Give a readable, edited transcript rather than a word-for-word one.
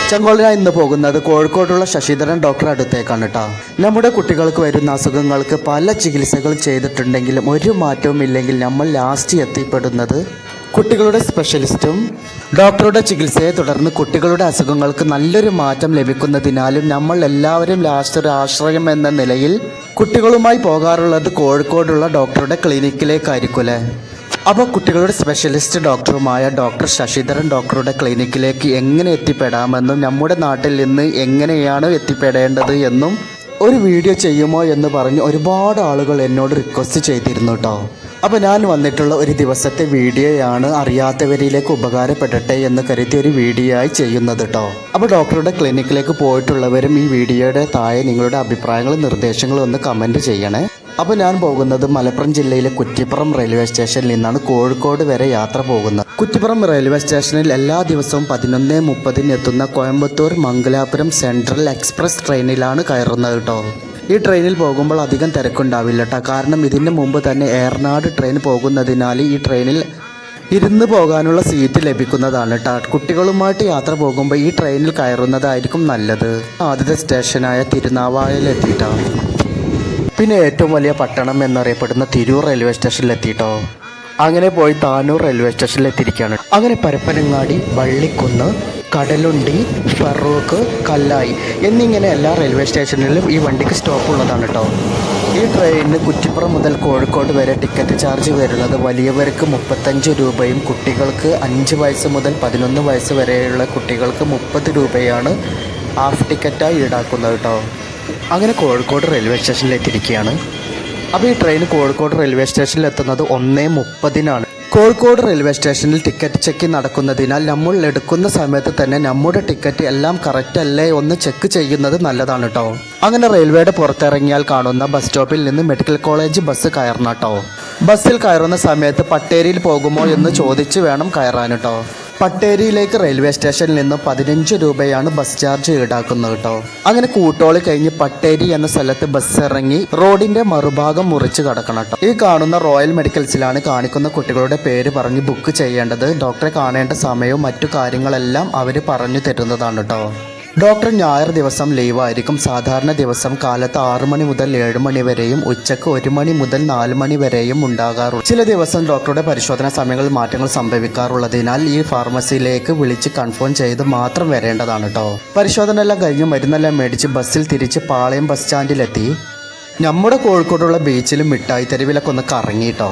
ചെങ്കോളിനായി ഇന്ന് പോകുന്നത് കോഴിക്കോടുള്ള ശശിധരൻ ഡോക്ടർ അടുത്തേക്കാണ് കേട്ടോ. നമ്മുടെ കുട്ടികൾക്ക് വരുന്ന അസുഖങ്ങൾക്ക് പല ചികിത്സകൾ ചെയ്തിട്ടുണ്ടെങ്കിലും ഒരു മാറ്റവും ഇല്ലെങ്കിൽ നമ്മൾ ലാസ്റ്റ് എത്തിപ്പെടുന്നത് കുട്ടികളുടെ സ്പെഷ്യലിസ്റ്റും ഡോക്ടറുടെ ചികിത്സയെ തുടർന്ന് കുട്ടികളുടെ അസുഖങ്ങൾക്ക് നല്ലൊരു മാറ്റം ലഭിക്കുന്നതിനാലും നമ്മൾ എല്ലാവരും ലാസ്റ്റ് ഒരു ആശ്രയം എന്ന നിലയിൽ കുട്ടികളുമായി പോകാറുള്ളത് കോഴിക്കോടുള്ള ഡോക്ടറുടെ ക്ലിനിക്കിലേക്കായിരിക്കുമല്ലേ. അപ്പോൾ കുട്ടികളുടെ സ്പെഷ്യലിസ്റ്റ് ഡോക്ടറുമായ ഡോക്ടർ ശശിധരൻ ഡോക്ടറുടെ ക്ലിനിക്കിലേക്ക് എങ്ങനെ എത്തിപ്പെടാമെന്നും നമ്മുടെ നാട്ടിൽ നിന്ന് എങ്ങനെയാണ് എത്തിപ്പെടേണ്ടത് എന്നും ഒരു വീഡിയോ ചെയ്യുമോ എന്ന് പറഞ്ഞ് ഒരുപാട് ആളുകൾ എന്നോട് റിക്വസ്റ്റ് ചെയ്തിരുന്നു കേട്ടോ. അപ്പോൾ ഞാൻ വന്നിട്ടുള്ള ഒരു ദിവസത്തെ വീഡിയോയാണ് അറിയാത്തവരിലേക്ക് ഉപകാരപ്പെടട്ടെ എന്ന് കരുതി ഒരു വീഡിയോ ആയി ചെയ്യുന്നത് കേട്ടോ. അപ്പോൾ ഡോക്ടറുടെ ക്ലിനിക്കിലേക്ക് പോയിട്ടുള്ളവരും ഈ വീഡിയോയുടെ താഴെ നിങ്ങളുടെ അഭിപ്രായങ്ങളും നിർദ്ദേശങ്ങളും ഒന്ന് കമൻറ്റ് ചെയ്യണേ. അപ്പോൾ ഞാൻ പോകുന്നത് മലപ്പുറം ജില്ലയിലെ കുറ്റിപ്പുറം റെയിൽവേ സ്റ്റേഷനിൽ നിന്നാണ് കോഴിക്കോട് വരെ യാത്ര പോകുന്നത്. കുറ്റിപ്പുറം റെയിൽവേ സ്റ്റേഷനിൽ എല്ലാ ദിവസവും 11:30 എത്തുന്ന കോയമ്പത്തൂർ മംഗലാപുരം സെൻട്രൽ എക്സ്പ്രസ് ട്രെയിനിലാണ് കയറുന്നത് കേട്ടോ. ഈ ട്രെയിനിൽ പോകുമ്പോൾ അധികം തിരക്കുണ്ടാവില്ല കേട്ടോ. കാരണം ഇതിന് മുമ്പ് തന്നെ ഏറനാട് ട്രെയിൻ പോകുന്നതിനാൽ ഈ ട്രെയിനിൽ ഇരുന്ന് പോകാനുള്ള സീറ്റ് ലഭിക്കുന്നതാണ് കേട്ടോ. കുട്ടികളുമായിട്ട് യാത്ര പോകുമ്പോൾ ഈ ട്രെയിനിൽ കയറുന്നതായിരിക്കും നല്ലത്. ആദ്യത്തെ സ്റ്റേഷനായ തിരുനാവായയിലെത്തിയിട്ടാണ്. പിന്നെ ഏറ്റവും വലിയ പട്ടണം എന്നറിയപ്പെടുന്ന തിരൂർ റെയിൽവേ സ്റ്റേഷനിലെത്തിയിട്ടോ. അങ്ങനെ പോയി താനൂർ റെയിൽവേ സ്റ്റേഷനിലെത്തിയിരിക്കുകയാണ്. അങ്ങനെ പരപ്പനങ്ങാടി, വള്ളിക്കുന്ന്, കടലുണ്ടി, ഫറൂഖ്, കല്ലായി എന്നിങ്ങനെ എല്ലാ റെയിൽവേ സ്റ്റേഷനിലും ഈ വണ്ടിക്ക് സ്റ്റോപ്പ് ഉള്ളതാണ് കേട്ടോ. ഈ ട്രെയിനിന് കുറ്റിപ്പുറം മുതൽ കോഴിക്കോട് വരെ ടിക്കറ്റ് ചാർജ് വരുന്നത് വലിയവർക്ക് 35 രൂപയും കുട്ടികൾക്ക് 5 വയസ്സ് മുതൽ 11 വയസ്സ് വരെയുള്ള കുട്ടികൾക്ക് 30 രൂപയാണ് ഹാഫ് ടിക്കറ്റായി ഈടാക്കുന്നത് കേട്ടോ. അങ്ങനെ കോഴിക്കോട് റെയിൽവേ സ്റ്റേഷനിലെത്തിയിരിക്കുകയാണ്. അപ്പോൾ ഈ ട്രെയിൻ കോഴിക്കോട് റെയിൽവേ സ്റ്റേഷനിൽ എത്തുന്നത് 1:30-നാണ്. കോഴിക്കോട് റെയിൽവേ സ്റ്റേഷനിൽ ടിക്കറ്റ് ചെക്ക് നടക്കുന്നതിനാൽ നമ്മൾ എടുക്കുന്ന സമയത്ത് തന്നെ നമ്മുടെ ടിക്കറ്റ് എല്ലാം കറക്റ്റ് അല്ലേ ഒന്ന് ചെക്ക് ചെയ്യുന്നത് നല്ലതാണ് കേട്ടോ. അങ്ങനെ റെയിൽവേയുടെ പുറത്തിറങ്ങിയാൽ കാണുന്ന ബസ് സ്റ്റോപ്പിൽ നിന്ന് മെഡിക്കൽ കോളേജ് ബസ് കയറണം കേട്ടോ. ബസ്സിൽ കയറുന്ന സമയത്ത് പട്ടേരിയിൽ പോകുമോ എന്ന് ചോദിച്ച് വേണം കയറാൻ കേട്ടോ. പട്ടേരിയിലേക്ക് റെയിൽവേ സ്റ്റേഷനിൽ നിന്ന് 15 രൂപയാണ് ബസ് ചാർജ് ഈടാക്കുന്നത് കേട്ടോ. അങ്ങനെ കൂട്ടോളി കഴിഞ്ഞ് പട്ടേരി എന്ന സ്ഥലത്ത് ബസ് ഇറങ്ങി റോഡിന്റെ മറുഭാഗം മുറിച്ച് കടക്കണം കേട്ടോ. ഈ കാണുന്ന റോയൽ മെഡിക്കൽസിലാണ് കാണിക്കുന്ന കുട്ടികളുടെ പേര് പറഞ്ഞ് ബുക്ക് ചെയ്യേണ്ടത്. ഡോക്ടറെ കാണേണ്ട സമയവും മറ്റു കാര്യങ്ങളെല്ലാം അവർ പറഞ്ഞു തരുന്നതാണ് കേട്ടോ. ഡോക്ടർ ഞായർ ദിവസം ലീവായിരിക്കും. സാധാരണ ദിവസം കാലത്ത് 6 മണി മുതൽ 7 മണി വരെയും ഉച്ചക്ക് 1 മണി മുതൽ 4 മണി വരെയും ഉണ്ടാകാറുള്ളൂ. ചില ദിവസം ഡോക്ടറുടെ പരിശോധനാ സമയങ്ങളിൽ മാറ്റങ്ങൾ സംഭവിക്കാറുള്ളതിനാൽ ഈ ഫാർമസിയിലേക്ക് വിളിച്ച് കൺഫേം ചെയ്ത് മാത്രം വരേണ്ടതാണ് കേട്ടോ. പരിശോധന എല്ലാം കഴിഞ്ഞ് മരുന്നെല്ലാം മേടിച്ച് ബസ്സിൽ തിരിച്ച് പാളയം ബസ് സ്റ്റാൻഡിലെത്തി നമ്മുടെ കോഴിക്കോടുള്ള ബീച്ചിലും മിഠായി തെരുവിലൊക്കെ ഒന്ന് കറങ്ങിട്ടോ.